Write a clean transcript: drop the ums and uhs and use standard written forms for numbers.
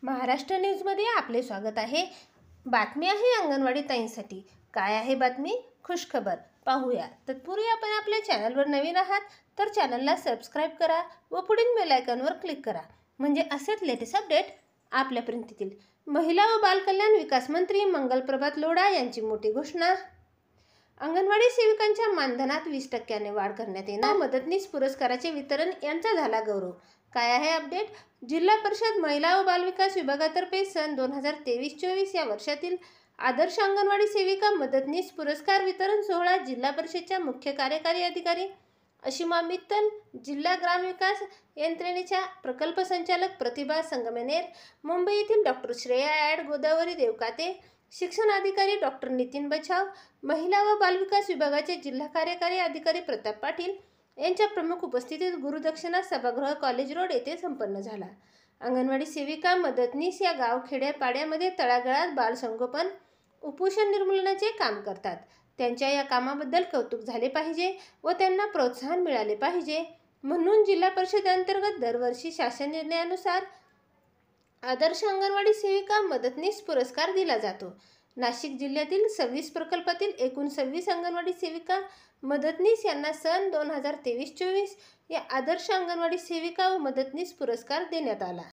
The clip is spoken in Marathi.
महाराष्ट्र न्यूजमध्ये आपले स्वागत आहे। बातमी आहे अंगणवाडी ताईंसाठी। काय आहे बातमी? खुशखबर पाहूया। तत्पूर्वी आपण आपल्या चॅनलवर नवीन आहात तर चॅनलला सबस्क्राइब करा व पुढील बेल आयकॉनवर क्लिक करा, म्हणजे असेच लेटेस्ट अपडेट आपल्यापर्यंत येतील। महिला व बालकल्याण विकास मंत्री मंगलप्रभात लोढा यांची मोठी घोषणा। अंगणवाडी सेविकांच्या मानधनात 20% वाढ करण्यात येणार। मदतनीस पुरस्काराचे वितरण यांचा झाला गौरव। काय आहे अपडेट? जिल्हा परिषद महिला व बालविकास विभागातर्फे सन 2023-24 या वर्षातील आदर्श अंगणवाडी सेविका मदतनीस पुरस्कार वितरण सोहळा जिल्हा परिषदच्या मुख्य कार्यकारी अधिकारी अशिमा मित्तल, जिल्हा ग्रामविकास यंत्रणेच्या प्रकल्प संचालक प्रतिभा संगमेनेर, मुंबई येथील डॉक्टर श्रेया ॲड गोदावरी देवकाते, शिक्षण अधिकारी डॉक्टर नितीन बछाव, महिला व बालविकास विभागाचे जिल्हा कार्यकारी अधिकारी प्रताप पाटील यांच्या प्रमुख उपस्थितीत गुरुदक्षिणा सभागृह कॉलेज रोड येथे संपन्न झाला। अंगणवाडी सेविका मदतनीस या गाव खेड्यापाड्यामध्ये तळागाळात बालसंगोपन, कुपोषण निर्मूलनाचे काम करतात। त्यांच्या या कामाबद्दल कौतुक झाले पाहिजे व त्यांना प्रोत्साहन मिळाले पाहिजे, म्हणून जिल्हा परिषदेअंतर्गत दरवर्षी शासन निर्णयानुसार आदर्श अंगणवाडी सेविका मदतनीस पुरस्कार दिला जातो। नाशिक जिल्ह्यातील 26 प्रकल्पातील एकूण 26 अंगणवाडी सेविका मदतनीस यांना सन 2023-24 या आदर्श अंगणवाडी सेविका व मदतनीस पुरस्कार देण्यात आला।